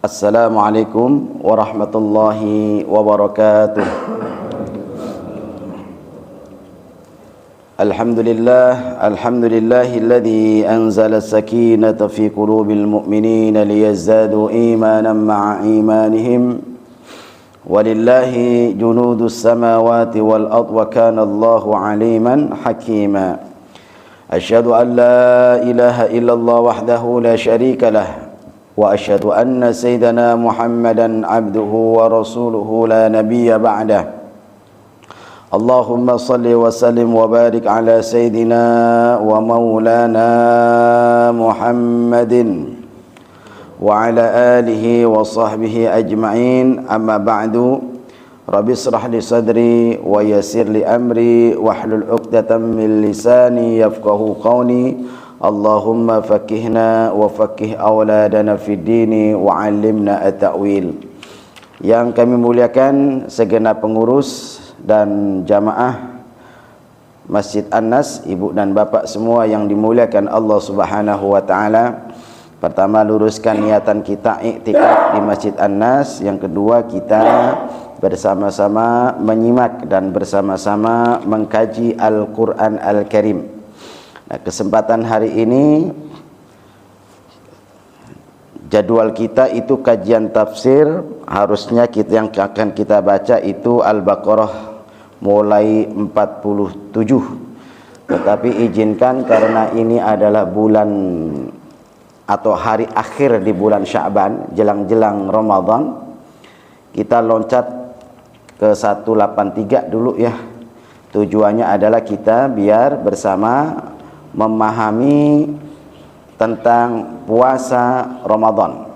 Assalamualaikum warahmatullahi wabarakatuh. Alhamdulillahilladzi anzala as-sakinata fi qulubil mu'minina liyazdadu imanan ma'a imanihim. Walillahi junudus samawati wal ard wa kana Allahu aliman hakima. Asyhadu an la ilaha illallah wahdahu la syarika lah. Wa asyhadu anna sayyidana Muhammadan abduhu wa rasuluhu la nabiyya ba'dah. Allahumma salli wa sallim wa barik ala sayyidina wa maulana Muhammadin wa ala alihi wa sahbihi ajma'in. Amma ba'du. Rabbi israh li sadri wa yassir li amri wahlul 'uqdatam min lisani yafqahu qawli. Allahumma fakihna wa fakih awladana fid dini wa 'allimna at-ta'wil. Yang kami muliakan segenap pengurus dan jamaah Masjid An-Nas, ibu dan bapak semua yang dimuliakan Allah Subhanahu wa taala. Pertama, luruskan niatan kita iktikaf di Masjid An-Nas. Yang kedua, kita bersama-sama menyimak dan bersama-sama mengkaji Al-Qur'an Al-Karim. Nah, kesempatan hari ini jadwal kita itu kajian tafsir. Harusnya yang akan kita baca itu Al-Baqarah mulai 47. Tetapi izinkan karena ini adalah bulan atau hari akhir di bulan Sya'ban, jelang-jelang Ramadan, kita loncat ke 183 dulu ya. Tujuannya adalah kita biar bersama memahami tentang puasa Ramadan,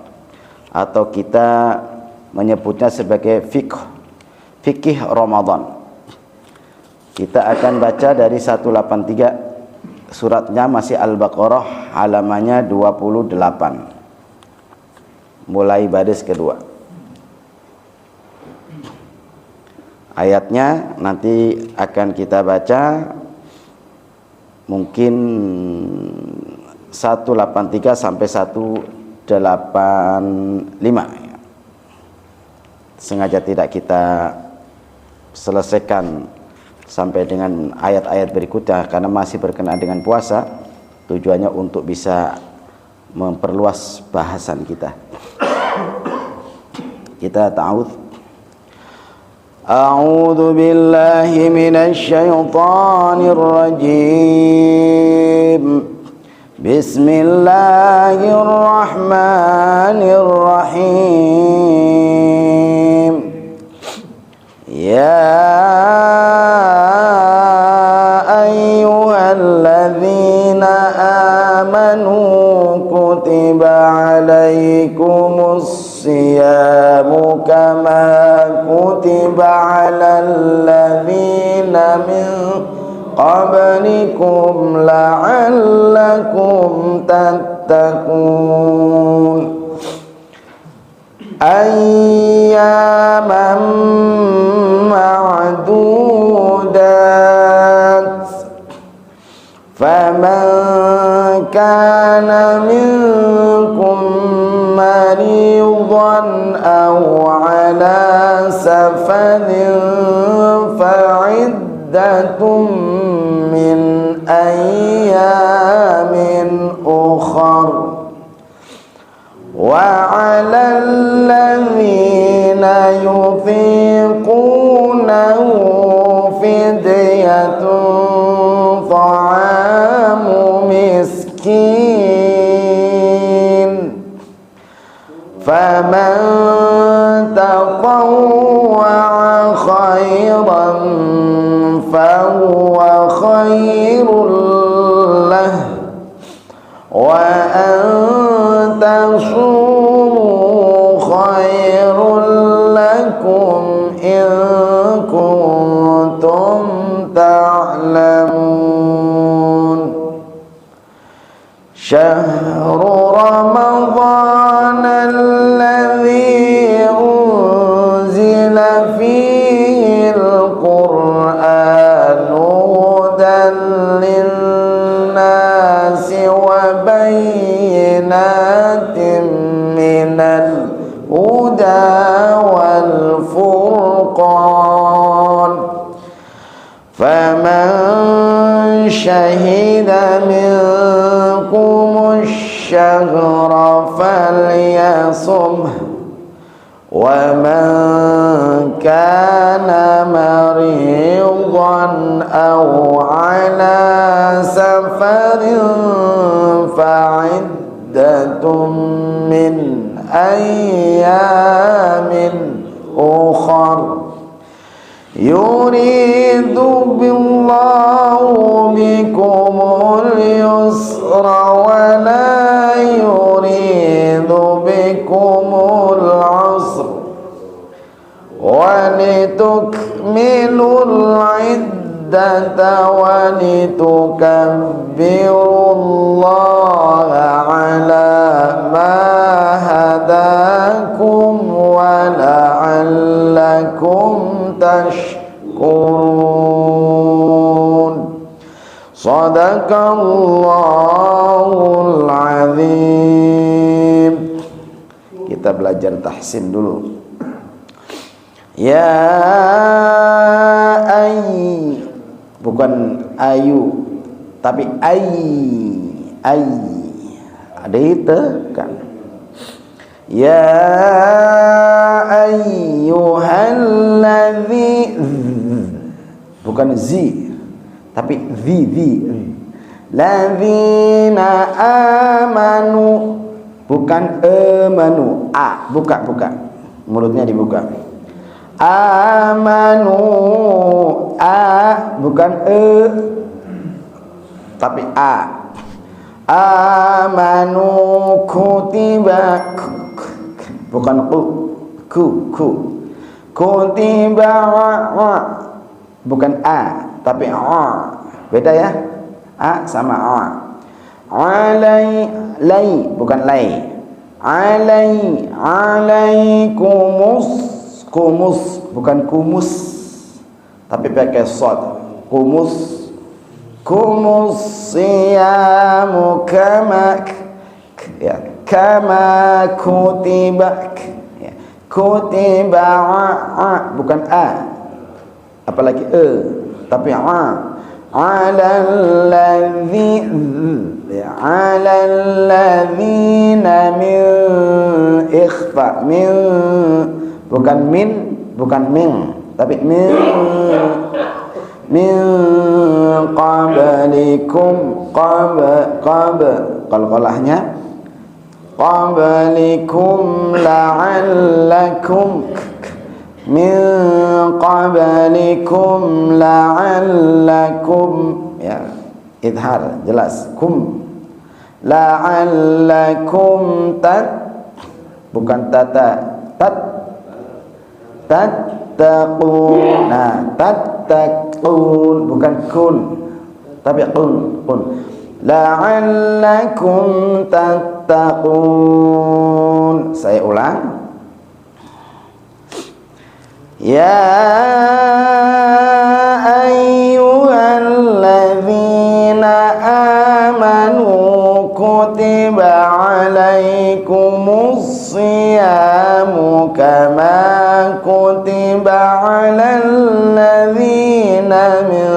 atau kita menyebutnya sebagai fikih Ramadan. Kita akan baca dari 183, suratnya masih Al-Baqarah, halamannya 28, mulai baris kedua. Ayatnya nanti akan kita baca mungkin 183 sampai 185. Sengaja tidak kita selesaikan sampai dengan ayat-ayat berikutnya karena masih berkenaan dengan puasa. Tujuannya untuk bisa memperluas bahasan kita. Kita ta'awudz. A'udzu billahi minasy syaithanir rajim. Bismillahirrahmanirrahim. Ya ayyuhalladzina amanu kutiba alaikumus siyamu kama kutiba alal ladzina min qablikum la'allakum tattaqun. Ayyaman ma'dudat. Faman kana minkum maridan aw ala safarin fa'iddatum min ayyamin ukhar. Wa 'alal ladzina yutiqunahu fidyatun ta'amu miskin. Faman tatawwa'a khairan fahuwa khairul lah. Wa an tasumu khairul lakum in kuntum ta'lamun. Syahru Ramadhan alladhi unzila fihi al-Qur'an hudan lin-nasi wa bayyinatin huda wal furqan. Faman syahida minkumus syahra falyasumhu wa man kana maridan aw ala safarin fa'iddatun min ayyamin ukhar yuridu billahu bikumul yusra wa la yuridu bikumul usra wa litukmilul iddata wa litukabbirullaha ala ma hadakum wa la'allakum tashkurun. Sadaqallahul azim. Kita belajar tahsin dulu. Ya bukan ayu tapi ay ada itu kan. Ya ayyuhalladzi, bukan zi tapi zi ladzina amanu, bukan amanu, buka mulutnya dibuka. Amanu, bukan tapi amanu kutiba, bukan ku kutiba, bukan tapi beda ya. Sama alai, bukan lai. Alaikumus, kumus, bukan kumus tapi pakai shad. Kumus siyamu kama kutiba ya. Kutiba bukan apalagi tapi alal ladzina min ikhfa, min bukan min, bukan min tapi min qablikum, qalqalahnya qablikum la'allakum, min qablikum la'allakum ya, idhar jelas, kum la'allakum bukan tattaqun. Tattaqun bukan kun tapi kun la'allakum tattaqun. Saya ulang. Ya ayyuhalladzina amanu kutiba alaikumus siyamu kama kutiba alal ladzina min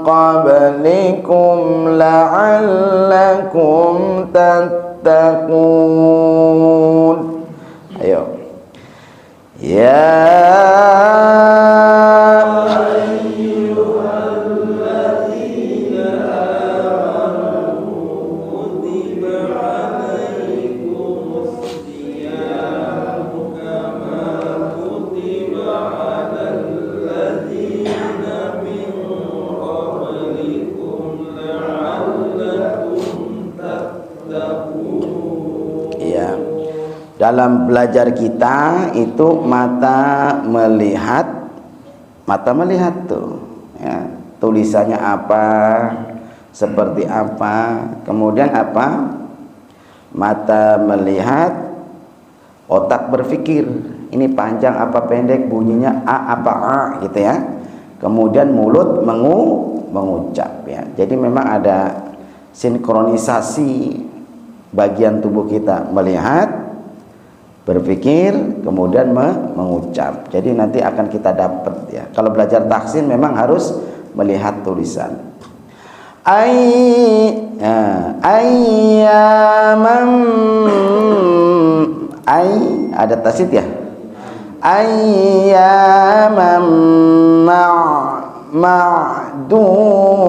qablikum la'allakum tattaqun. Ayo. Ya dalam belajar kita itu mata melihat tuh ya, tulisannya apa, seperti apa, kemudian apa, mata melihat, otak berpikir ini panjang apa pendek, bunyinya apa gitu ya, kemudian mulut mengucap ya. Jadi memang ada sinkronisasi bagian tubuh kita, melihat, berpikir kemudian mengucap. Jadi nanti akan kita dapat ya. Kalau belajar tahsin memang harus melihat tulisan. Ayyaman ada tasid ya. Ayyaman ma'dudat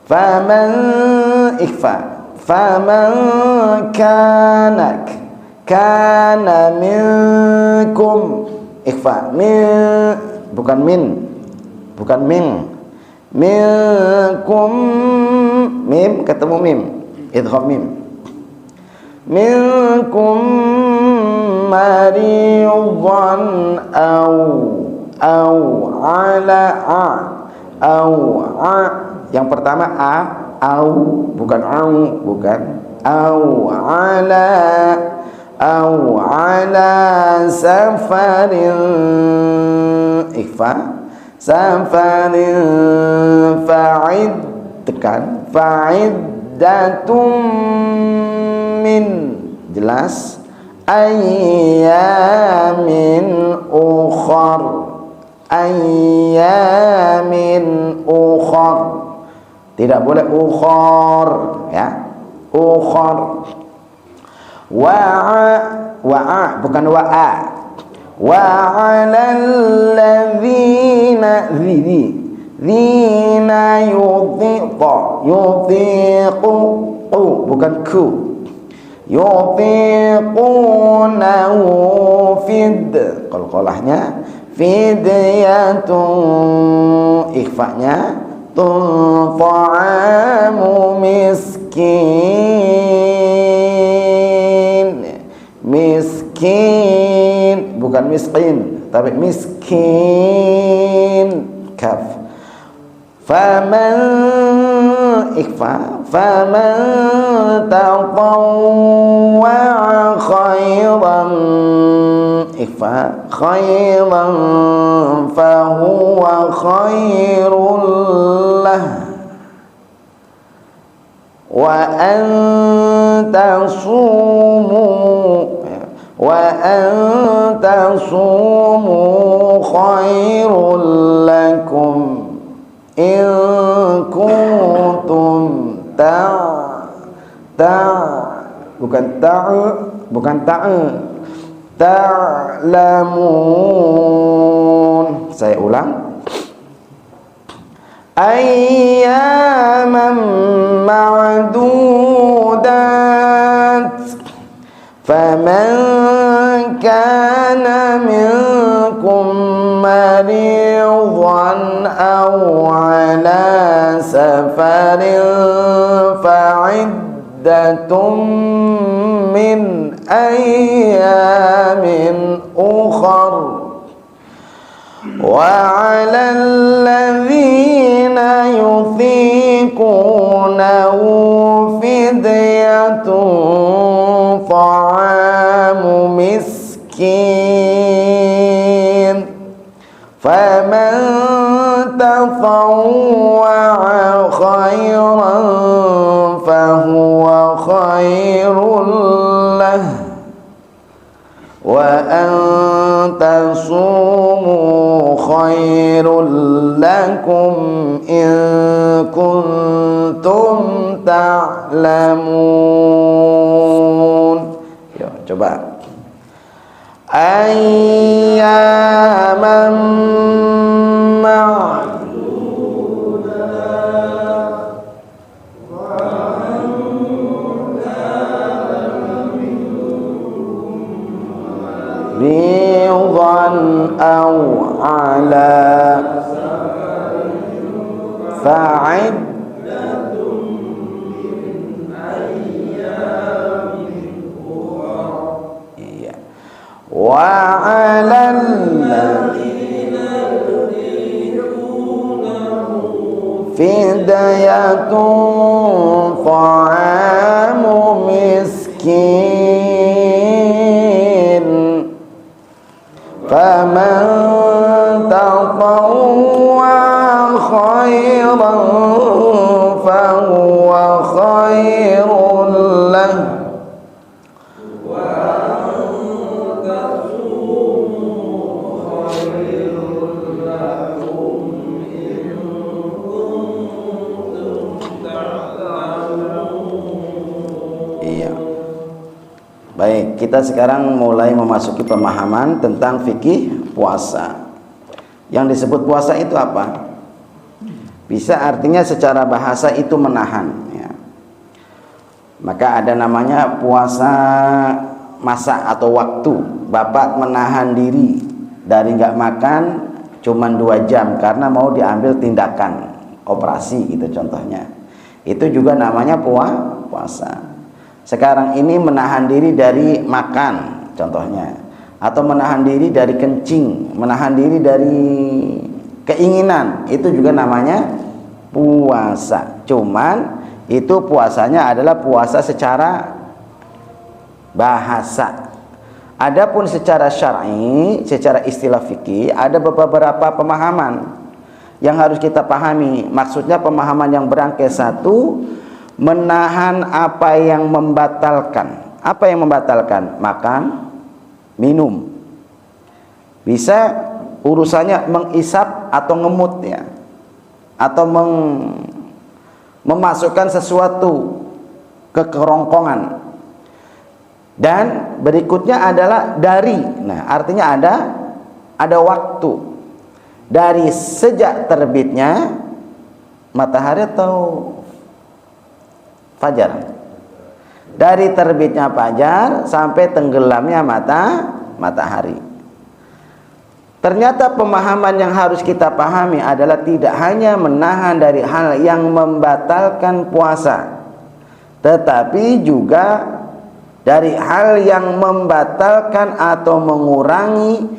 faman kana minkum ikhfa bukan minkum mim ketemu mim idgham mim minkum maridan au ala yang pertama au bukan au ala safarin ikhfa safarin fa'iddatum min jelas ayyamin ukhar tidak boleh ukhar ya wa'a bukan wa'a wa'alal ladzina yutiqu bukan ku yutiqunahu qalqalahnya fidyatun ikhfa'nya ta'amu miskin bukan miskin tapi miskin kaf faman tatawwa khairan fahuwa khairul lah wa an tasumu khairul lakum in kuntum ta'lamun. Saya ulang. Ayyaman ma'dudat faman kana minkum maridan aw ala safarin fa'iddatum min ayyamin ukhar wa 'alal ladzina yutiqunahu fidyatun ta'amu miskin faman tatawwa khairan fahuwa khairul lah wa an tasumu khairul lakum in kuntum ta'lamun. Yo, coba. Ayyaman ridan aw ala fa'id wa 'alal fidyatun ta'amu miskin faman tatawwa khairan fahuwa khairul Iya. Baik, kita sekarang mulai memasuki pemahaman tentang fikih puasa. Yang disebut puasa itu apa? Bisa artinya secara bahasa itu menahan, ya. Maka ada namanya puasa masa atau waktu. Bapak menahan diri dari nggak makan cuman 2 jam karena mau diambil tindakan operasi gitu contohnya. Itu juga namanya puasa. Sekarang ini menahan diri dari makan contohnya, atau menahan diri dari kencing, menahan diri dari keinginan, itu juga namanya puasa. Cuman itu puasanya adalah puasa secara bahasa. Adapun secara syar'i, secara istilah fikih, ada beberapa pemahaman yang harus kita pahami. Maksudnya pemahaman yang berangkai satu, menahan apa yang membatalkan. Apa yang membatalkan? Makan, minum. Bisa urusannya mengisap atau ngemut, ya, atau memasukkan sesuatu ke kerongkongan. Dan berikutnya adalah dari. Nah, artinya ada waktu. Dari sejak terbitnya matahari atau fajar. Dari terbitnya fajar sampai tenggelamnya matahari. Ternyata pemahaman yang harus kita pahami adalah tidak hanya menahan dari hal yang membatalkan puasa, tetapi juga dari hal yang membatalkan atau mengurangi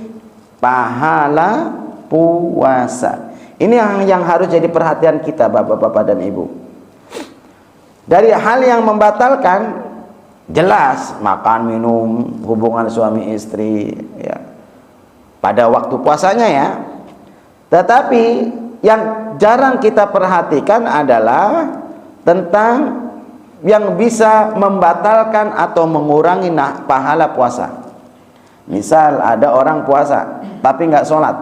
pahala puasa. Ini yang harus jadi perhatian kita, bapak-bapak dan ibu. Dari hal yang membatalkan, jelas makan, minum, hubungan suami istri, ya, pada waktu puasanya, ya. Tetapi yang jarang kita perhatikan adalah tentang yang bisa membatalkan atau mengurangi pahala puasa. Misal ada orang puasa tapi nggak sholat,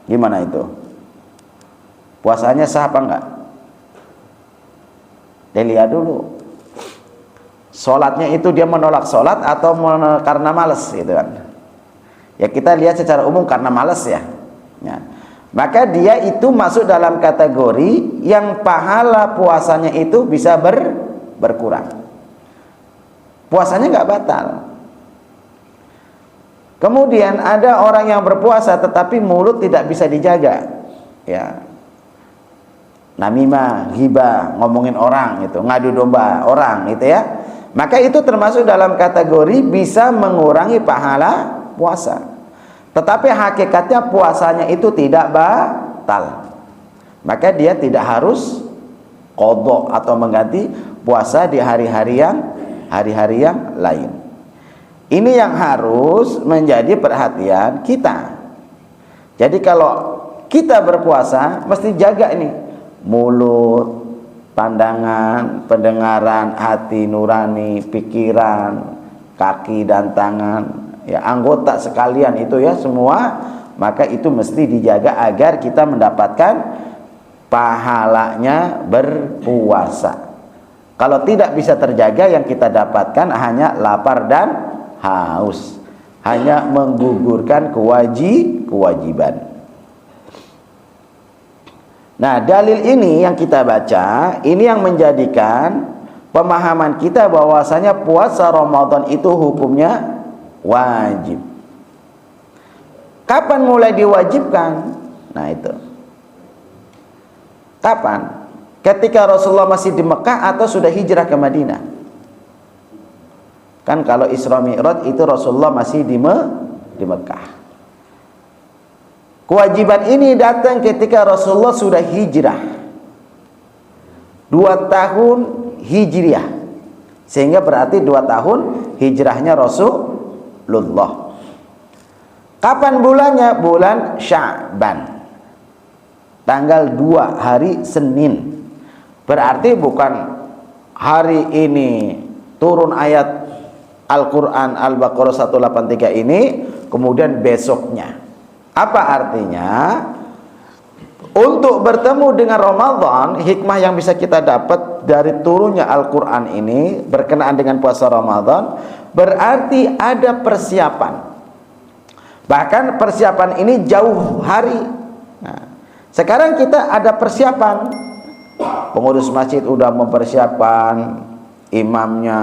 gimana itu? Puasanya sah apa enggak? Dilihat dulu. Sholatnya itu dia menolak sholat atau karena malas, gitu kan? Ya, kita lihat secara umum karena malas, ya. Ya. Maka dia itu masuk dalam kategori yang pahala puasanya itu bisa berkurang. Puasanya nggak batal. Kemudian ada orang yang berpuasa tetapi mulut tidak bisa dijaga, ya. Namimah, ghibah, ngomongin orang itu, ngadu domba orang itu, ya. Maka itu termasuk dalam kategori bisa mengurangi pahala puasa. Tetapi hakikatnya puasanya itu tidak batal. Maka dia tidak harus qadha atau mengganti puasa di hari-hari yang lain. Ini yang harus menjadi perhatian kita. Jadi kalau kita berpuasa mesti jaga ini mulut, pandangan, pendengaran, hati nurani, pikiran, kaki dan tangan, ya, anggota sekalian itu, ya, semua. Maka itu mesti dijaga agar kita mendapatkan pahalanya berpuasa. Kalau tidak bisa terjaga, yang kita dapatkan hanya lapar dan haus, hanya menggugurkan kewajiban. Nah, dalil ini yang kita baca, ini yang menjadikan pemahaman kita bahwasanya puasa Ramadan itu hukumnya wajib. Kapan mulai diwajibkan? Nah, itu. Kapan? Ketika Rasulullah masih di Mekah atau sudah hijrah ke Madinah? Kan kalau Isra Mi'raj itu Rasulullah masih di Mekah. Kewajiban ini datang ketika Rasulullah sudah hijrah 2 tahun hijriah, sehingga berarti 2 tahun hijrahnya Rasulullah. Kapan bulannya? Bulan Sya'ban, tanggal 2 hari Senin. Berarti bukan hari ini turun ayat Al-Quran Al-Baqarah 183 ini kemudian besoknya. Apa artinya? Untuk bertemu dengan Ramadan, hikmah yang bisa kita dapat dari turunnya Al-Quran ini berkenaan dengan puasa Ramadan, berarti ada persiapan. Bahkan persiapan ini jauh hari. Nah, sekarang kita ada persiapan. Pengurus masjid udah mempersiapkan imamnya,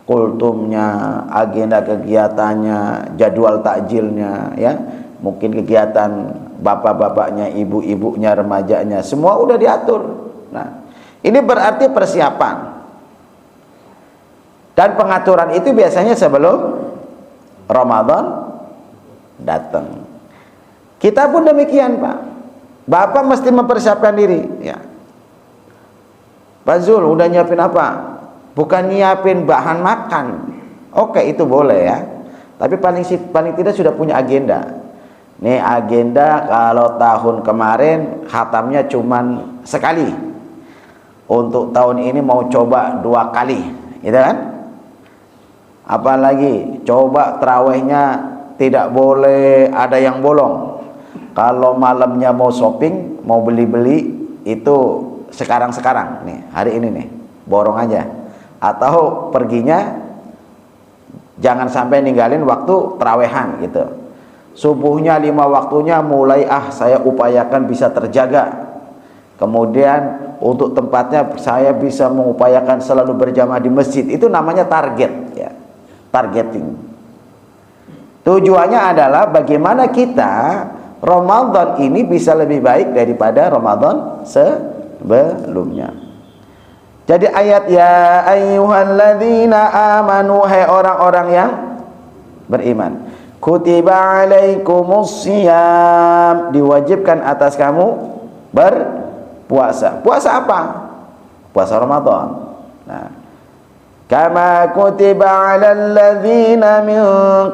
kultumnya, agenda kegiatannya, jadwal takjilnya, ya. Mungkin kegiatan bapak-bapaknya, ibu-ibunya, remajanya, semua udah diatur. Nah, ini berarti persiapan. Dan pengaturan itu biasanya sebelum Ramadan datang. Kita pun demikian, Pak. Bapak mesti mempersiapkan diri, ya. Pak Zul udah nyiapin apa? Bukan nyiapin bahan makan. Oke, itu boleh ya. Tapi paling tidak sudah punya agenda. Nih agenda kalau tahun kemarin khatamnya cuman sekali. Untuk tahun ini mau coba 2 kali, gitu kan? Apalagi coba tarawihnya tidak boleh ada yang bolong. Kalau malamnya mau shopping, mau beli-beli, itu sekarang-sekarang nih, hari ini nih, borong aja. Atau perginya jangan sampai ninggalin waktu tarawehan gitu. Subuhnya 5 waktunya mulai saya upayakan bisa terjaga. Kemudian untuk tempatnya saya bisa mengupayakan selalu berjamaah di masjid. Itu namanya target, ya. Targeting. Tujuannya adalah bagaimana kita Ramadan ini bisa lebih baik daripada Ramadan sebelumnya. Jadi ayat ya ayyuhalladzina amanu, hai orang-orang yang beriman, kutiba alaikumus shiyam, diwajibkan atas kamu berpuasa. Puasa apa? Puasa Ramadan. Nah, kama kutiba alal ladzina min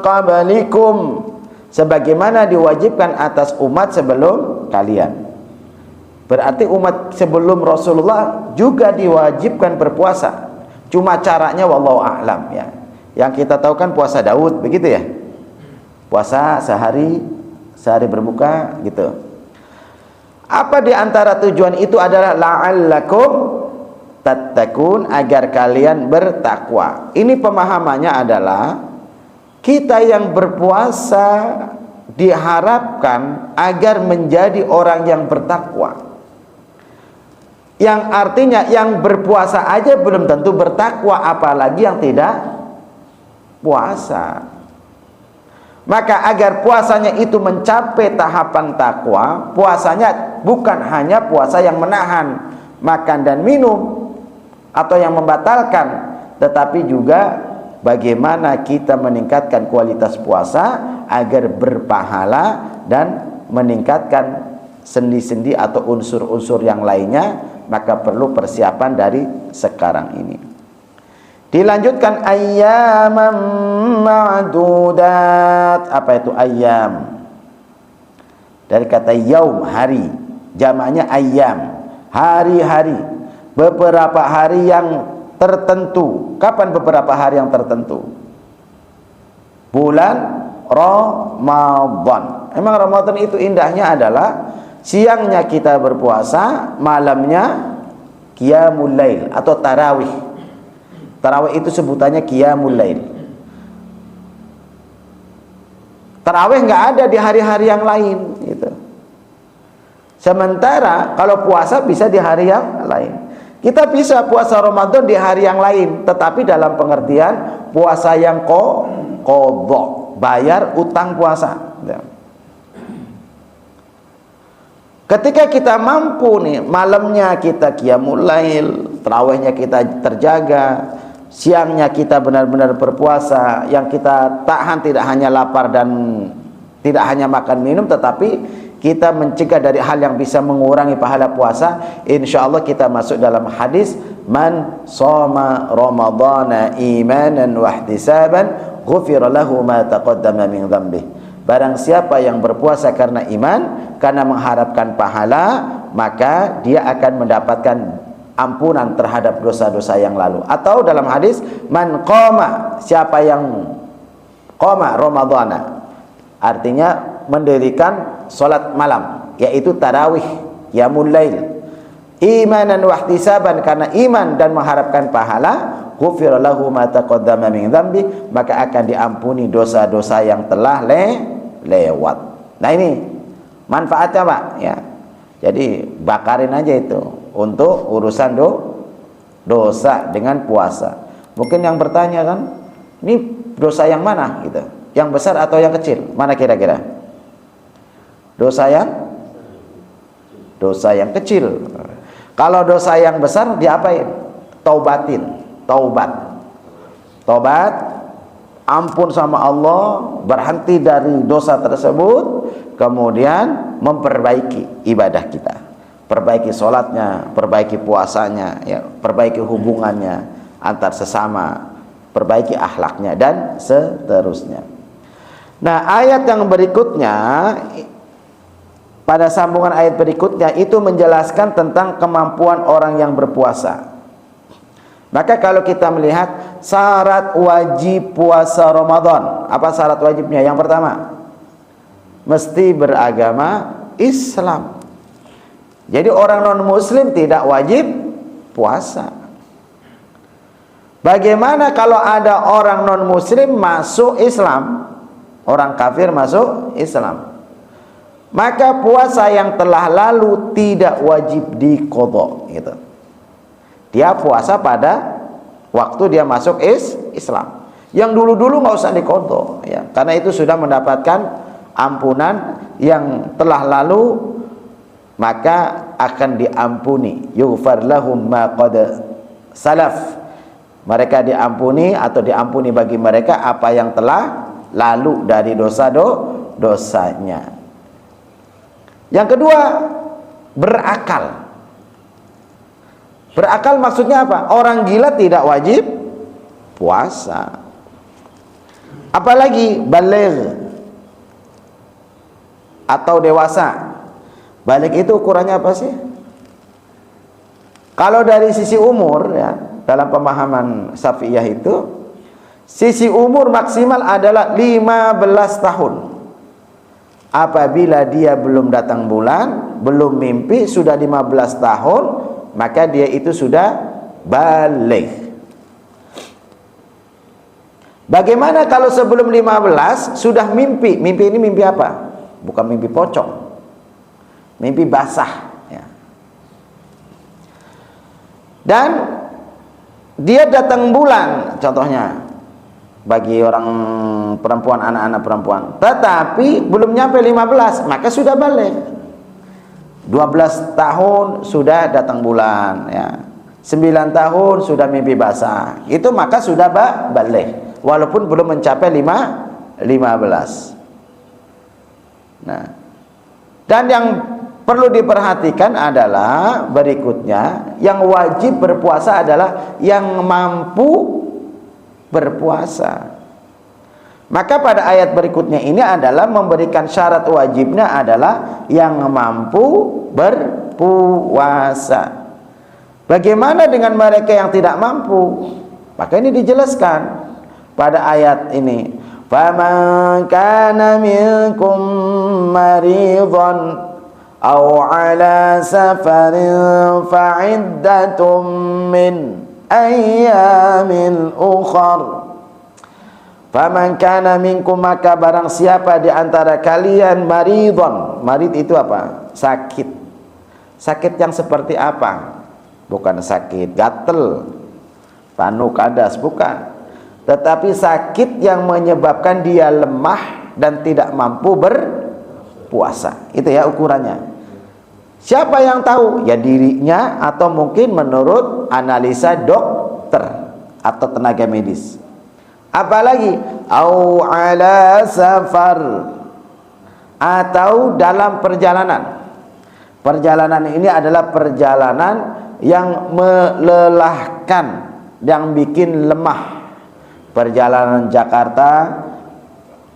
qablikum, sebagaimana diwajibkan atas umat sebelum kalian. Berarti umat sebelum Rasulullah juga diwajibkan berpuasa. Cuma caranya wallahu a'lam, ya. Yang kita tahu kan puasa Daud, begitu ya. Puasa sehari berbuka gitu. Apa di antara tujuan itu adalah la'allakum tattaqun, agar kalian bertakwa. Ini pemahamannya adalah kita yang berpuasa diharapkan agar menjadi orang yang bertakwa. Yang artinya yang berpuasa aja belum tentu bertakwa, apalagi yang tidak puasa. Maka agar puasanya itu mencapai tahapan takwa, puasanya bukan hanya puasa yang menahan makan dan minum atau yang membatalkan, tetapi juga bagaimana kita meningkatkan kualitas puasa agar berpahala dan meningkatkan sendi-sendi atau unsur-unsur yang lainnya. Maka perlu persiapan dari sekarang ini. Dilanjutkan ayyaman ma'dudat. Apa itu ayyam? Dari kata yaum, hari. Jamaknya ayyam, hari-hari. Beberapa hari yang tertentu. Kapan beberapa hari yang tertentu? Bulan Ramadan. Emang Ramadan itu indahnya adalah siangnya kita berpuasa, malamnya qiyamul lail atau tarawih. Tarawih itu sebutannya qiyamul lail. Tarawih nggak ada di hari-hari yang lain gitu. Sementara kalau puasa bisa di hari yang lain. Kita bisa puasa Ramadan di hari yang lain, tetapi dalam pengertian puasa yang qadha, bayar utang puasa. Ketika kita mampu nih, malamnya kita qiyamul lail, tarawihnya kita terjaga, siangnya kita benar-benar berpuasa, yang kita tahan tidak hanya lapar dan tidak hanya makan minum, tetapi kita mencegah dari hal yang bisa mengurangi pahala puasa. Insya Allah kita masuk dalam hadis man shoma ramadhana imanan wa ihtisaban ghufira lahu ma taqaddama min dhanbihi. Barang siapa yang berpuasa karena iman, karena mengharapkan pahala, maka dia akan mendapatkan ampunan terhadap dosa-dosa yang lalu. Atau dalam hadis, man qama, siapa yang qama Ramadhana, artinya mendirikan sholat malam, yaitu tarawih, qiyamul lail, imanan wa ihtisaban, karena iman dan mengharapkan pahala, ghufira lahu ma taqaddama min dzambi, maka akan diampuni dosa-dosa yang telah lewat. Nah ini manfaatnya Pak ya. Jadi bakarin aja itu untuk urusan dosa dengan puasa. Mungkin yang bertanya kan, ini dosa yang mana gitu? Yang besar atau yang kecil? Mana kira-kira? Dosa yang kecil. Kalau dosa yang besar diapain? Taubatin. Taubat, ampun sama Allah, berhenti dari dosa tersebut, kemudian memperbaiki ibadah kita, perbaiki sholatnya, perbaiki puasanya, ya, perbaiki hubungannya antar sesama, perbaiki akhlaknya dan seterusnya. Nah, ayat yang berikutnya, pada sambungan ayat berikutnya itu menjelaskan tentang kemampuan orang yang berpuasa. Maka kalau kita melihat syarat wajib puasa Ramadan, apa syarat wajibnya? Yang pertama, mesti beragama Islam. Jadi orang non muslim tidak wajib puasa. Bagaimana kalau ada orang non muslim masuk Islam, orang kafir masuk Islam? Maka puasa yang telah lalu tidak wajib diqadha gitu. Dia puasa pada waktu dia masuk Islam. Yang dulu-dulu nggak usah diqadha ya, karena itu sudah mendapatkan ampunan yang telah lalu, maka akan diampuni. Yughfar lahum ma qad salaf. Mereka diampuni atau diampuni bagi mereka apa yang telah lalu dari dosa-dosanya. Yang kedua, berakal. Berakal maksudnya apa? Orang gila tidak wajib puasa. Apalagi baligh atau dewasa. Baligh itu ukurannya apa sih? Kalau dari sisi umur ya, dalam pemahaman Syafi'iyah itu, sisi umur maksimal adalah 15 tahun. Apabila dia belum datang bulan, belum mimpi, sudah 15 tahun, maka dia itu sudah baligh. Bagaimana kalau sebelum 15 sudah mimpi? Mimpi ini mimpi apa? Bukan mimpi pocong, mimpi basah ya. Dan dia datang bulan, contohnya bagi orang perempuan, anak-anak perempuan, tetapi belum nyampe 15, maka sudah balik. 12 tahun sudah datang bulan ya. 9 tahun sudah mimpi basah. Itu maka sudah balik, walaupun belum mencapai 15. Nah, dan yang perlu diperhatikan adalah berikutnya, yang wajib berpuasa adalah yang mampu berpuasa. Maka pada ayat berikutnya ini adalah memberikan syarat wajibnya adalah yang mampu berpuasa. Bagaimana dengan mereka yang tidak mampu? Maka ini dijelaskan pada ayat ini. Faman kana minkum maridhan aw ala safarin fa'iddatum min ayyamin ukhar. Faman kana minkum, maka barang siapa di antara kalian maridhon. Marid itu apa? Sakit. Sakit yang seperti apa? Bukan sakit gatel, panu kadas, bukan. Tetapi sakit yang menyebabkan dia lemah dan tidak mampu berpuasa. Itu ya ukurannya. Siapa yang tahu? Ya dirinya, atau mungkin menurut analisa dokter atau tenaga medis. Apalagi au ala safar, atau dalam perjalanan. Perjalanan ini adalah perjalanan yang melelahkan, yang bikin lemah. Perjalanan Jakarta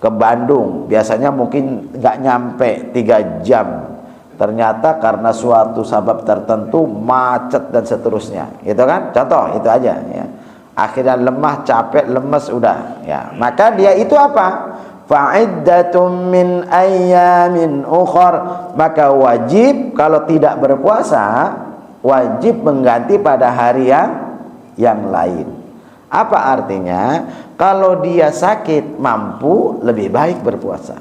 ke Bandung biasanya mungkin nggak nyampe 3 jam. Ternyata karena suatu sebab tertentu macet dan seterusnya, gitu kan? Contoh itu aja ya. Akhirnya lemah, capek, lemes, udah ya. Maka dia itu apa? fa'iddatum min ayyamin ukhar, maka wajib kalau tidak berpuasa wajib mengganti pada hari yang lain. Apa artinya? Kalau dia sakit mampu, lebih baik berpuasa.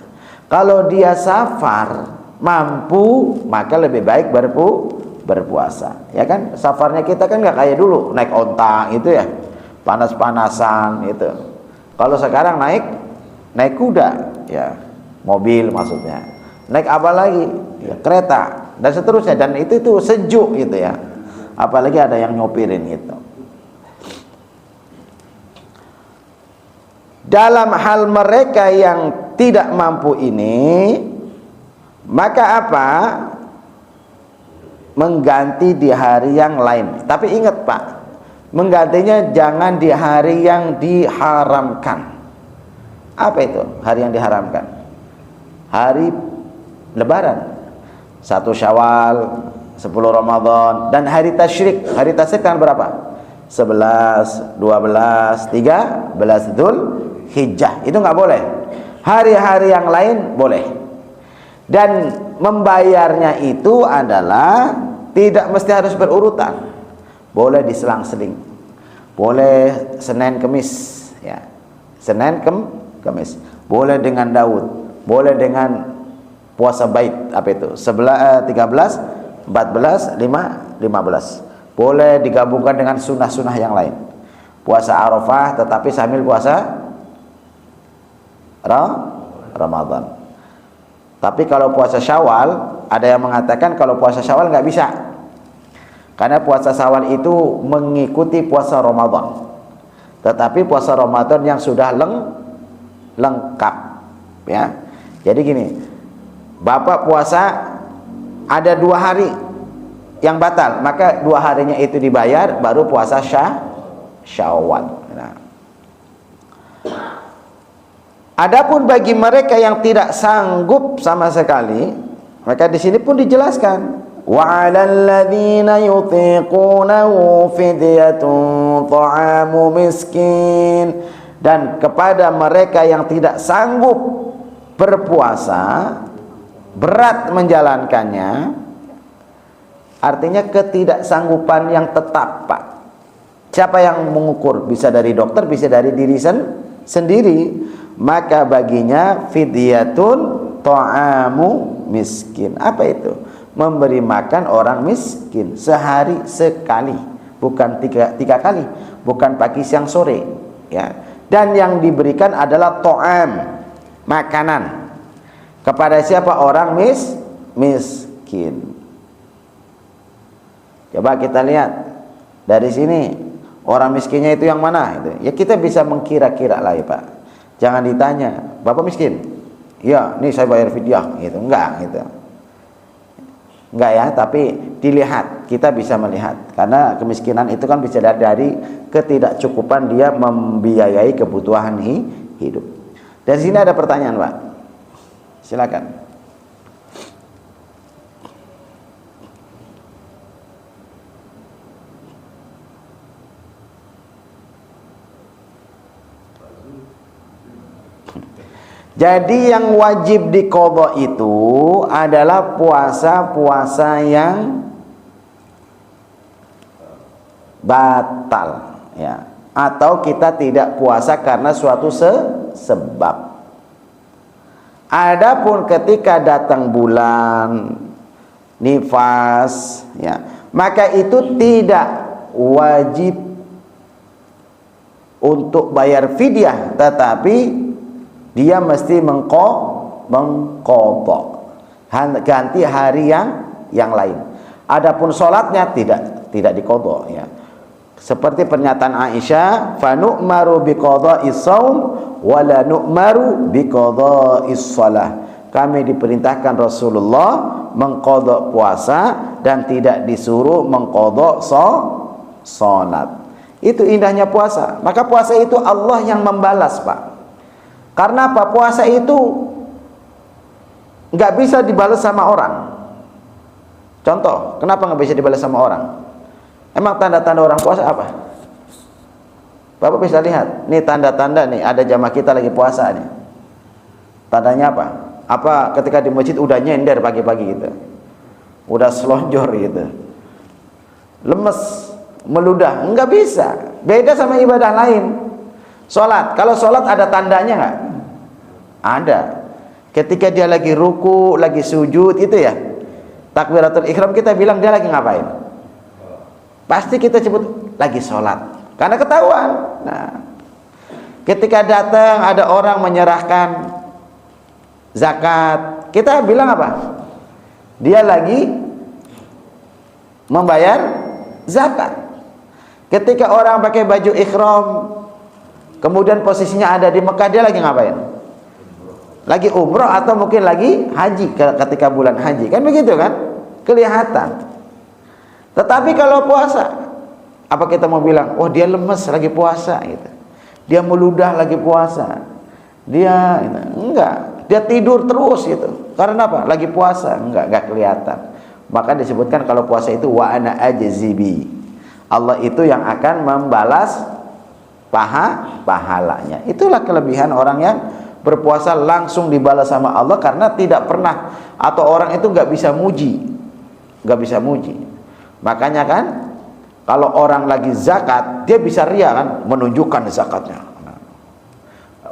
Kalau dia safar mampu, maka lebih baik berpuasa. Ya kan? Safarnya kita kan nggak kayak dulu naik onta itu ya, panas-panasan itu. Kalau sekarang naik kuda, ya, mobil maksudnya. Naik apa lagi? Ya, kereta dan seterusnya, dan itu sejuk gitu ya. Apalagi ada yang nyopirin itu. Dalam hal mereka yang tidak mampu ini, maka apa? Mengganti di hari yang lain. Tapi ingat Pak, menggantinya jangan di hari yang diharamkan. Apa itu hari yang diharamkan? Hari Lebaran, 1 Syawal, 10 Ramadan, dan hari tasyrik. Hari tasyrik tanggal berapa? 11, 12, 13 Dzulhijjah. Itu nggak boleh. Hari-hari yang lain boleh. Dan membayarnya itu adalah tidak mesti harus berurutan. Boleh diselang-seling. Boleh Senin Kemis, ya. Senin Kemis. Boleh dengan Daud, boleh dengan puasa bait, apa itu? 13, 14, 15. Boleh digabungkan dengan sunnah-sunnah yang lain. Puasa Arafah tetapi sambil puasa Ramadan. Tapi kalau puasa Syawal, ada yang mengatakan kalau puasa Syawal nggak bisa. Karena puasa Syawal itu mengikuti puasa Ramadan. Tetapi puasa Ramadan yang sudah lengkap, ya. Jadi gini, Bapak puasa ada 2 hari yang batal, maka 2 harinya itu dibayar, baru puasa Syawal. Nah. Adapun bagi mereka yang tidak sanggup sama sekali, maka di sini pun dijelaskan, wa 'alal ladzina yutiqunahu fidyatun ta'amu miskin, dan kepada mereka yang tidak sanggup berpuasa, berat menjalankannya, artinya ketidaksanggupan yang tetap, Pak. Siapa yang mengukur? Bisa dari dokter, bisa dari diri sendiri. Maka baginya fidyatun ta'amu miskin. Apa itu? Memberi makan orang miskin sehari sekali, bukan tiga kali, bukan pagi siang sore, ya. Dan yang diberikan adalah ta'am, makanan. Kepada siapa? Orang miskin. Coba kita lihat dari sini, orang miskinnya itu yang mana? Itu ya, kita bisa mengkira-kira lah ya Pak. Jangan ditanya, Bapak miskin? Ya, nih saya bayar fidyah, gitu. Enggak, gitu. Enggak ya, tapi dilihat, kita bisa melihat. Karena kemiskinan itu kan bisa dari ketidakcukupan dia membiayai kebutuhan hidup. Dari sini ada pertanyaan, Pak. Silakan. Jadi yang wajib diqadha itu adalah puasa-puasa yang batal, ya. Atau kita tidak puasa karena suatu sebab. Adapun ketika datang bulan nifas, ya, maka itu tidak wajib untuk bayar fidyah, tetapi dia mesti mengqadha, ganti hari yang lain. Adapun sholatnya tidak diqadha, ya. Seperti pernyataan Aisyah, fa nu'maru biqadha'is shaum wa la nu'maru biqadha'is shalah. Kami diperintahkan Rasulullah mengqadha puasa dan tidak disuruh mengqadha salat. Itu indahnya puasa. Maka puasa itu Allah yang membalas, Pak. Karena apa? Puasa itu nggak bisa dibalas sama orang. Contoh, kenapa nggak bisa dibalas sama orang? Emang tanda-tanda orang puasa apa? Bapak bisa lihat, nih tanda-tanda nih, ada jamaah kita lagi puasa nih. Tandanya apa? Apa ketika di masjid udah nyender pagi-pagi gitu, udah selonjor gitu, lemes, meludah? Enggak bisa. Beda sama ibadah lain. Sholat, kalau sholat ada tandanya nggak? Ada. Ketika dia lagi ruku, lagi sujud itu ya, takbiratul ihram kita bilang dia lagi ngapain? Pasti kita sebut lagi sholat, karena ketahuan. Nah, ketika datang ada orang menyerahkan zakat, kita bilang apa? Dia lagi membayar zakat. Ketika orang pakai baju ihram, kemudian posisinya ada di Mekah, dia lagi ngapain? Lagi umroh atau mungkin lagi haji ketika bulan haji, kan begitu kan? Kelihatan. Tetapi kalau puasa, apa kita mau bilang, oh dia lemes lagi puasa gitu, dia meludah lagi puasa, dia enggak, dia tidur terus gitu, karena apa? Lagi puasa. Enggak kelihatan. Maka disebutkan kalau puasa itu wa ana ajzibi, Allah itu yang akan membalas pahalanya. Itulah kelebihan orang yang berpuasa langsung dibalas sama Allah, karena tidak pernah, atau orang itu nggak bisa muji. Makanya kan kalau orang lagi zakat, dia bisa ria kan, menunjukkan zakatnya.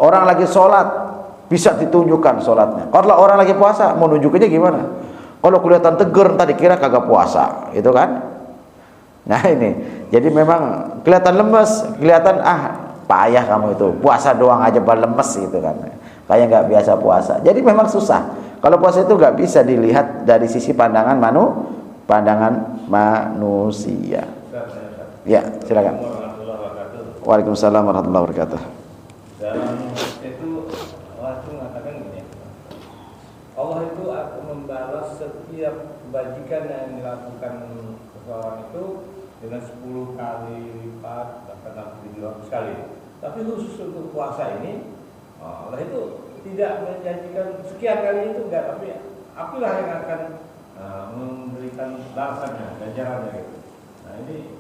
Orang lagi sholat bisa ditunjukkan sholatnya. Kalau orang lagi puasa, mau nunjukinnya gimana? Kalau kelihatan tegar, tadi kira kagak puasa, itu kan? Nah ini, jadi memang kelihatan lemes, kelihatan payah kamu itu, puasa doang aja lemes gitu kan, kayak nggak biasa puasa. Jadi memang susah. Kalau puasa itu nggak bisa dilihat dari sisi pandangan manusia. Ya, silakan. Waalaikumsalam warahmatullahi wabarakatuh. Dalam itu Allah itu mengatakan gini, Allah itu akan membalas setiap kebajikan yang dilakukan seseorang itu dengan 10 kali lipat, bahkan 200 kali. Tapi khusus untuk puasa ini, Allah itu tidak menjanjikan sekian kali itu, enggak, tapi akulah yang akan memberikan balasannya, ganjarannya gitu. Nah ini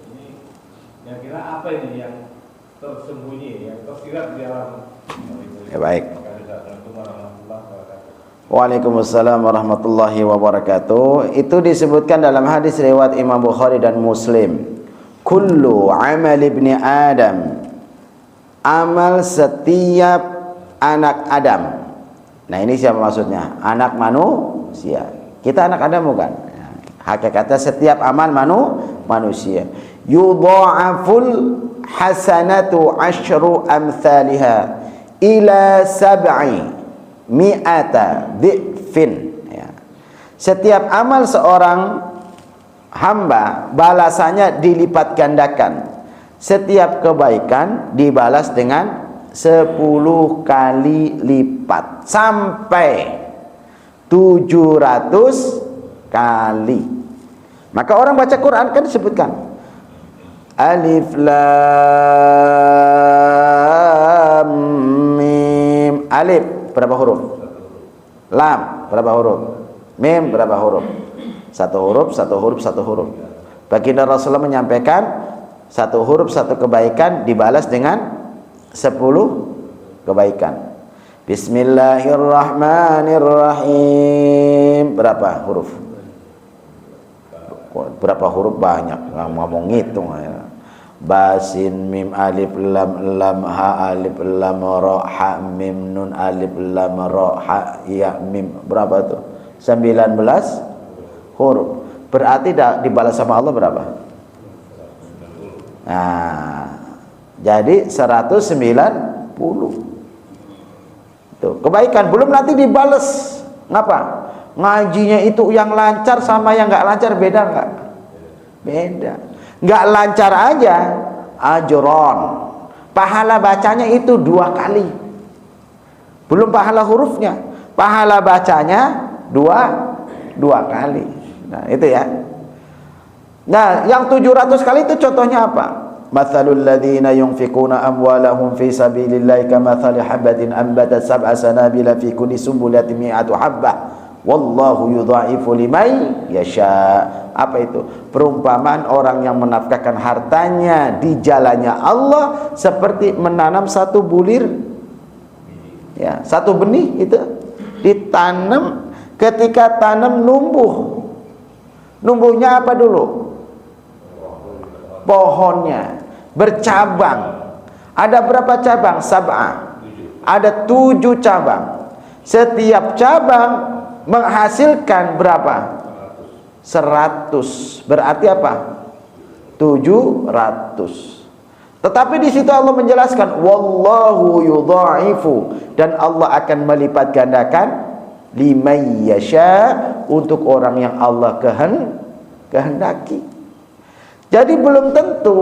kira-kira apa ini yang tersembunyi, yang tersirat di dalam itu? Ya baik. Waalaikumsalam warahmatullahi wabarakatuh. Itu disebutkan dalam hadis riwayat Imam Bukhari dan Muslim. Kullu amal ibni Adam, amal setiap anak Adam. Nah ini siapa maksudnya? Anak manusia. Kita anak Adam bukan? Hakikatnya setiap amal manusia. Yudha'aful hasanatu asyru amthaliha ila sab'i mi'ata dhi'fin. Ya. Setiap amal seorang hamba balasannya dilipat gandakan. Setiap kebaikan dibalas dengan 10 kali lipat sampai 700 kali. Maka orang baca Quran kan disebutkan Alif Lam Mim. Alif berapa huruf? Lam berapa huruf? Mim berapa huruf? Satu huruf. Baginda Rasulullah menyampaikan satu huruf satu kebaikan dibalas dengan 10 kebaikan. Bismillahirrahmanirrahim. Berapa huruf? Berapa huruf? Banyak, nggak mau ngitung. Basin mim alif lam ha alif lam ra ha mim nun alif lam ra ha ya mim. Berapa itu? 19 huruf. Berarti dibalas sama Allah berapa? Nah, jadi 190. Tuh, kebaikan belum nanti dibales. Ngapa? Ngajinya itu yang lancar sama yang nggak lancar beda nggak? Beda. Nggak lancar aja ajron, pahala bacanya itu 2 kali. Belum pahala hurufnya, pahala bacanya dua kali. Nah itu ya. Nah yang 700 kali itu contohnya apa? Mathalul ladzina yunfiquna amwalahum fi sabilillahi kamathali habatin ambatat sab'a sanabila fi kulli sumbulatin mi'atu habbah wallahu yudha'ifu liman yasha. Apa itu? Perumpamaan orang yang menafkahkan hartanya di jalannya Allah seperti menanam satu bulir, ya, satu benih itu Ditanam, ketika tanam numbuh. Numbuhnya apa dulu? Pohonnya bercabang. Ada berapa cabang? Sab'a. Ada 7 cabang. Setiap cabang menghasilkan berapa? 100. Berarti apa? 700. Tetapi di situ Allah menjelaskan wallahu yudha'ifu, dan Allah akan melipat gandakan liman yasha, untuk orang yang Allah kehendaki. Jadi belum tentu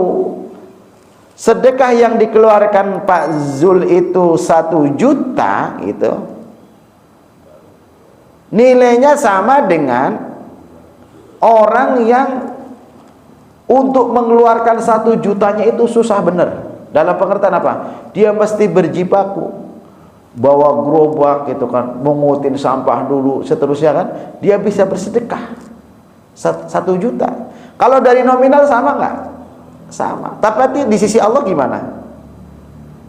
sedekah yang dikeluarkan Pak Zul itu 1 juta itu nilainya sama dengan orang yang untuk mengeluarkan 1 jutanya itu susah bener. Dalam pengertian apa? Dia mesti berjibaku, bawa gerobak gitu kan, mengutin sampah dulu, seterusnya kan. Dia bisa bersedekah 1 juta. Kalau dari nominal sama nggak? Sama. Tapi di sisi Allah gimana?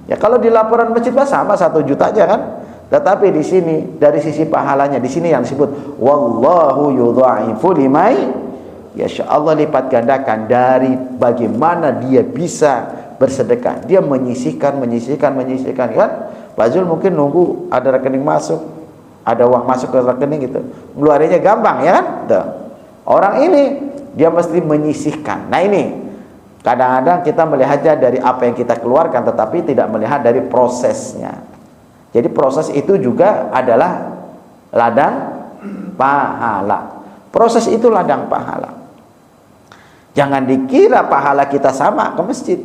Ya kalau di laporan masjid sama 1 juta aja kan. Tetapi di sini dari sisi pahalanya, di sini yang disebut wallahu yudha'ifu liman yasha. Allah lipat gandakan dari bagaimana dia bisa bersedekah. Dia menyisihkan kan. Pak Zul mungkin nunggu ada rekening masuk, ada uang masuk ke rekening gitu. Ngeluarinnya gampang ya kan? Tuh. Orang ini dia mesti menyisihkan. Nah ini kadang-kadang kita melihatnya dari apa yang kita keluarkan, tetapi tidak melihat dari prosesnya. Jadi proses itu juga adalah ladang pahala. Proses itu ladang pahala. Jangan dikira pahala kita sama ke masjid.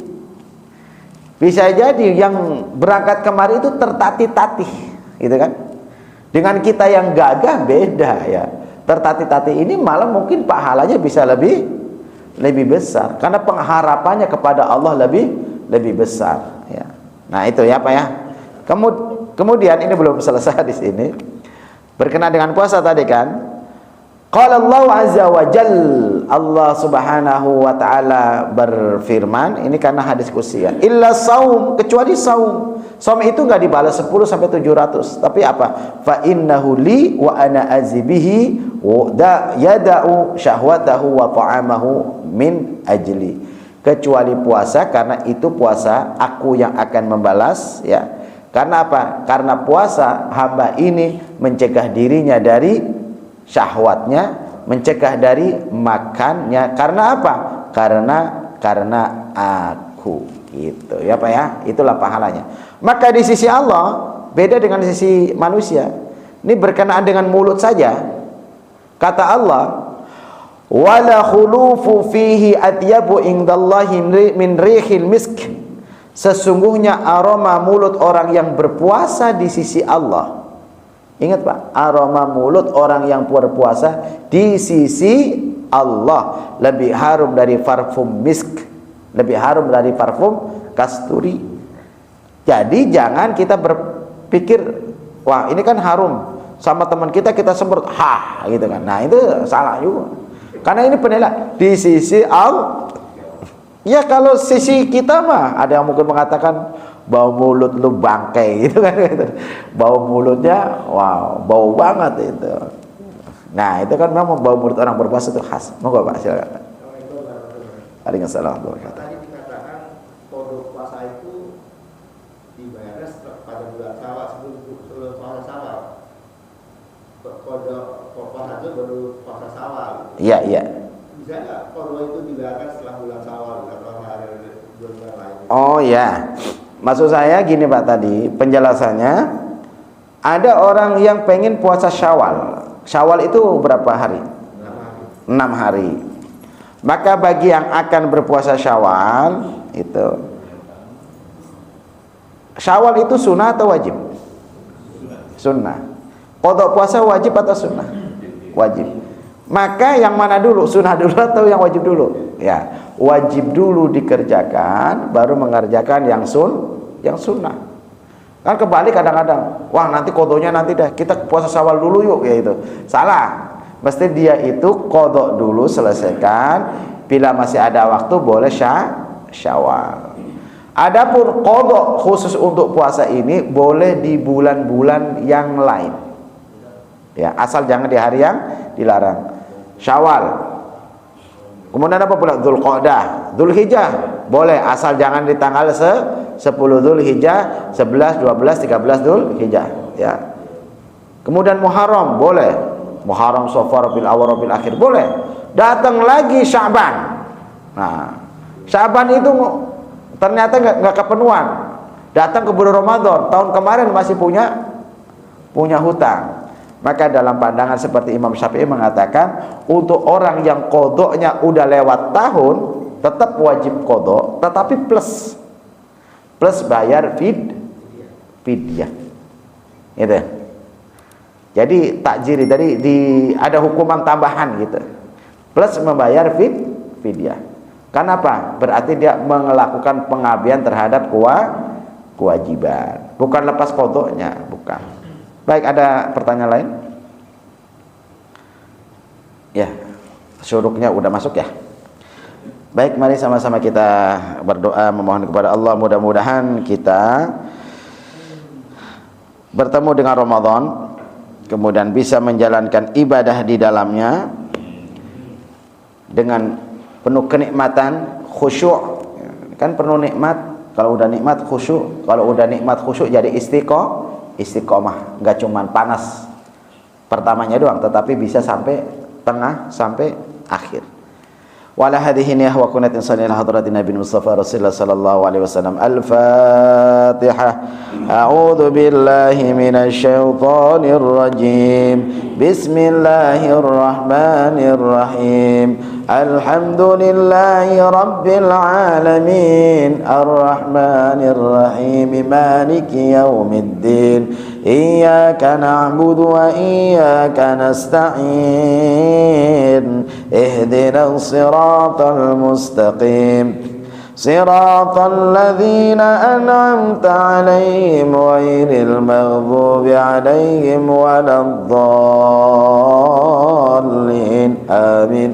Bisa jadi yang berangkat kemari itu tertatih-tatih, gitu kan? Dengan kita yang gagah beda ya. Tertatih-tatih ini malah mungkin pahalanya bisa lebih besar, karena pengharapannya kepada Allah lebih besar ya. Nah itu ya Pak ya. Kemudian ini belum selesai di sini. Berkenaan dengan puasa tadi kan. Qala Allah azza wa jal, Allah subhanahu wa ta'ala berfirman, ini karena hadis qudsi, illa saum, kecuali saum. Saum itu enggak dibalas 10 sampai 700. Tapi apa? Fa innahu li wa ana azibihi wa yada'u syahwatahu wa ta'amahu min ajli. Kecuali puasa, karena itu puasa aku yang akan membalas ya. Karena apa? Karena puasa hamba ini mencegah dirinya dari syahwatnya, mencegah dari makannya. Karena apa? Karena aku, gitu ya Pak ya. Itulah pahalanya. Maka di sisi Allah beda dengan sisi manusia. Ini berkenaan dengan mulut saja. Kata Allah, wala khulufu fihi atyabu indallahi min rihil misk. Sesungguhnya aroma mulut orang yang berpuasa di sisi Allah. Ingat Pak, aroma mulut orang yang berpuasa di sisi Allah lebih harum dari parfum misk, lebih harum dari parfum kasturi. Jadi jangan kita berpikir, wah ini kan harum, sama teman kita semprot, gitu kan. Nah itu salah juga. Karena ini penilaian di sisi Allah. Ya kalau sisi kita mah ada yang mungkin mengatakan bau mulut lu bangkai gitu kan. Bau mulutnya wow, bau banget itu. Nah, itu kan memang bau mulut orang berpuasa itu khas. Monggo Pak, silakan. Waalaikumsalam warahmatullahi wabarakatuh. Tadi dikatakan kode puasa itu dibayarnya pada bulan Syawal, sebelum puasa Syawal. Kode puasa itu baru puasa Syawal. Iya, iya. Bisa nggak kode itu dibayarkan setelah bulan Syawal atau hari bulan lain? Oh ya, maksud saya gini Pak, tadi penjelasannya ada orang yang pengen puasa Syawal. Syawal itu berapa hari? 6 hari. Maka bagi yang akan berpuasa Syawal itu, Syawal itu sunnah atau wajib? Sunnah. Qadha puasa wajib atau sunnah? Wajib. Maka yang mana dulu, sunnah dulu atau yang wajib dulu? Ya, wajib dulu dikerjakan, baru mengerjakan yang sunnah. Kan kebalik kadang-kadang, wah nanti qadhonya nanti dah, kita puasa Syawal dulu yuk, ya itu. Salah. Mesti dia itu qadha dulu, selesaikan. Bila masih ada waktu boleh Syawal. Adapun qadha khusus untuk puasa ini boleh di bulan-bulan yang lain. Ya, asal jangan di hari yang dilarang. Syawal. Kemudian apa pula? Dzulqa'dah, Dzulhijjah boleh asal jangan di tanggal 10 Dzulhijjah, 11, 12, 13 Dzulhijjah, ya. Kemudian Muharram boleh. Muharram, Safar, Rabiul Awwal, Rabiul Akhir boleh. Datang lagi Sya'ban. Nah, Sya'ban itu ternyata enggak kepenuhan. Datang ke bulan Ramadan, tahun kemarin masih punya hutang. Maka dalam pandangan seperti Imam Syafi'i mengatakan, untuk orang yang qodoknya udah lewat tahun tetap wajib qodok, tetapi plus bayar fidyah. Gitu. Jadi takjiri tadi ada hukuman tambahan gitu. Plus membayar fidyah. Kenapa? Berarti dia melakukan pengabdian terhadap kewajiban, bukan lepas qodoknya, bukan. Baik, ada pertanyaan lain? Ya, syuruknya udah masuk ya. Baik, mari sama-sama kita berdoa memohon kepada Allah, mudah-mudahan kita bertemu dengan Ramadan, kemudian bisa menjalankan ibadah di dalamnya dengan penuh kenikmatan, khusyuk. Kan penuh nikmat, kalau udah nikmat khusyuk, kalau udah nikmat khusyuk jadi istiqomah, enggak cuman panas pertamanya doang, tetapi bisa sampai tengah, sampai akhir. Wala hadhihi niyah wa kunatin sallallahu hadratin Nabi Mustafa Rasulullah sallallahu alaihi wasallam. Al-Fatihah. A'udzu billahi minasy syaithanir rajim. Bismillahirrahmanirrahim. Alhamdulillahi rabbil alamin. Ar-Rahmanir Rahim. Maliki yaumiddin. Iyyaka na'budu wa iyyaka nasta'in. Ihdinas siratal mustaqim. Siratal ladzina an'amta 'alaihim ghairil maghdubi 'alaihim waladdallin. Amin.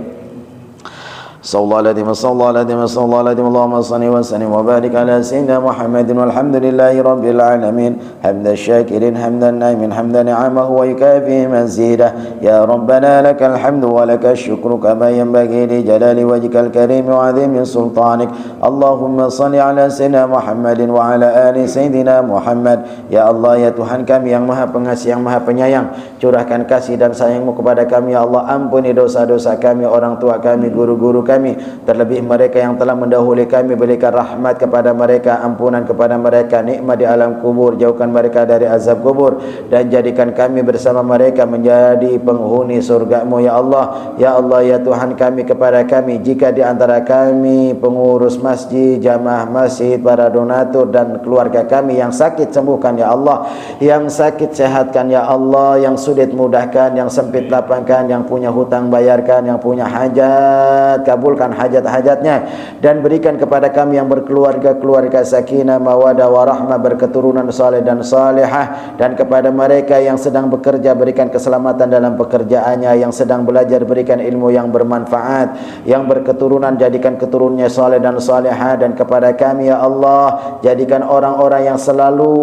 Sallallahu alaihi Allahumma salli wa sallim wa barik ala sayyidina Muhammadin walhamdulillahi rabbil alamin. Hamdan syakirin, hamdan naimin, hamdan ni'amahu wa yukafi mazidah. Ya Rabbana lakal hamdu wa lakal syukru kama yanbaghi li jalali wajhikal karim wa 'azimi sultanik. Allahumma salli ala sayyidina Muhammadin wa ala ali sayyidina Muhammad. Ya Allah, ya Tuhan kami yang Maha Pengasih, yang Maha Penyayang, curahkan kasih dan sayang-Mu kepada kami ya Allah. Ampuni dosa-dosa kami, orang tua kami, guru-guru kami, terlebih mereka yang telah mendahului kami. Berikan rahmat kepada mereka, ampunan kepada mereka, nikmat di alam kubur, jauhkan mereka dari azab kubur, dan jadikan kami bersama mereka menjadi penghuni surga-Mu ya Allah. Ya Allah, ya Tuhan kami, kepada kami, jika di antara kami pengurus masjid, jamaah masjid, para donatur dan keluarga kami yang sakit, sembuhkan ya Allah. Yang sakit sehatkan ya Allah, yang sulit mudahkan, yang sempit lapangkan, yang punya hutang bayarkan, yang punya hajat kabulkan hajat-hajatnya, dan berikan kepada kami yang berkeluarga sakinah, mawadah, warahmah, berketurunan saleh dan salihah. Dan kepada mereka yang sedang bekerja, berikan keselamatan dalam pekerjaannya, yang sedang belajar berikan ilmu yang bermanfaat, yang berketurunan jadikan keturunannya saleh dan salihah. Dan kepada kami ya Allah, jadikan orang-orang yang selalu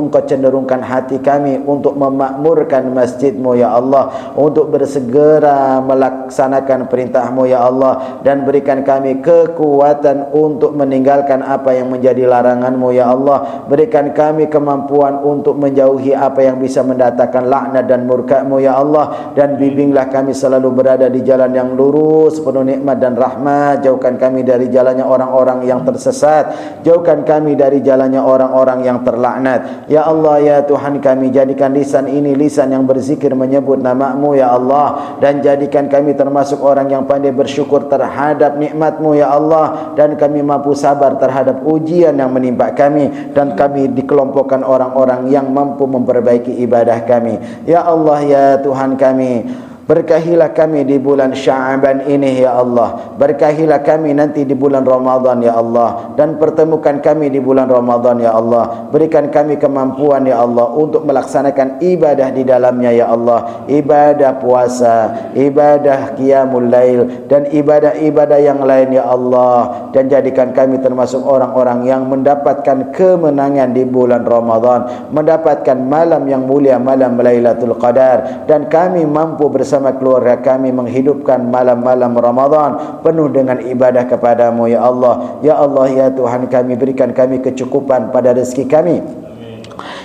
Engkau cenderungkan hati kami untuk memakmurkan masjid-Mu ya Allah, untuk bersegera melaksanakan perintah-Mu ya Allah, dan berikan kami kekuatan untuk meninggalkan apa yang menjadi larangan-Mu ya Allah. Berikan kami kemampuan untuk menjauhi apa yang bisa mendatangkan laknat dan murka-Mu ya Allah, dan bimbinglah kami selalu berada di jalan yang lurus penuh nikmat dan rahmat. Jauhkan kami dari jalannya orang-orang yang tersesat, jauhkan kami dari jalannya orang-orang yang terlaknat ya Allah. Ya Tuhan kami, jadikan lisan ini lisan yang berzikir menyebut nama-Mu ya Allah, dan jadikan kami termasuk orang yang pandai bersyukur terhadap nikmat-Mu ya Allah, dan kami mampu sabar terhadap ujian yang menimpa kami, dan kami dikelompokkan orang-orang yang mampu memperbaiki ibadah kami ya Allah. Ya Tuhan kami, Berkahilah kami di bulan Sya'ban ini ya Allah. Berkahilah kami nanti di bulan Ramadan ya Allah, dan pertemukan kami di bulan Ramadan ya Allah. Berikan kami kemampuan ya Allah untuk melaksanakan ibadah di dalamnya ya Allah. Ibadah puasa, ibadah qiyamul lail, dan ibadah-ibadah yang lain ya Allah. Dan jadikan kami termasuk orang-orang yang mendapatkan kemenangan di bulan Ramadan, mendapatkan malam yang mulia, malam Lailatul Qadar, dan kami mampu bersama keluarga kami menghidupkan malam-malam Ramadan penuh dengan ibadah kepadamu ya Allah. Ya Allah ya Tuhan kami, berikan kami kecukupan pada rezeki kami.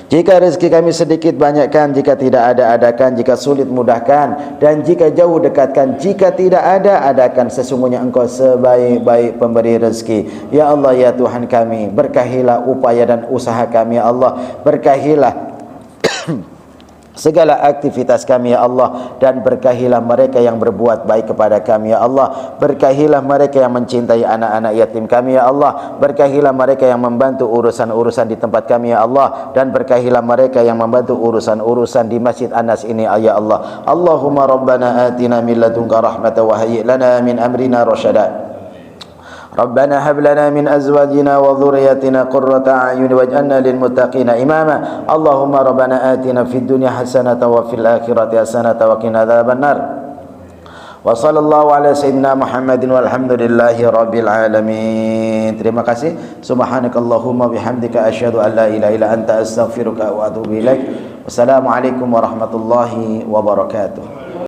Jika rezeki kami sedikit banyakkan, jika tidak ada adakan, jika sulit mudahkan, dan jika jauh dekatkan, jika tidak ada adakan. Sesungguhnya Engkau sebaik-baik pemberi rezeki. Ya Allah ya Tuhan kami, berkahilah upaya dan usaha kami ya Allah. Berkahilah segala aktivitas kami ya Allah, dan berkahilah mereka yang berbuat baik kepada kami ya Allah. Berkahilah mereka yang mencintai anak-anak yatim kami ya Allah. Berkahilah mereka yang membantu urusan-urusan di tempat kami ya Allah, dan berkahilah mereka yang membantu urusan-urusan di Masjid Anas ini ya Allah. Allahumma rabbana atina min ladunka rahmatan wa hayyi' lana min amrina rasyada. ربنا هب لنا من أزواجنا وذرياتنا قرة أعين واجعلنا للمتقين إماما اللهم ربنا آتنا في الدنيا حسنة وفي الآخرة حسنة وقنا عذاب النار وصلى الله على سيدنا محمد والحمد لله رب العالمين. Terima kasih. Subhanakallahumma bihamdika asyhadu an la ilaha illa anta astaghfiruka wa atubu ilaik. Wassalamualaikum warahmatullahi wabarakatuh.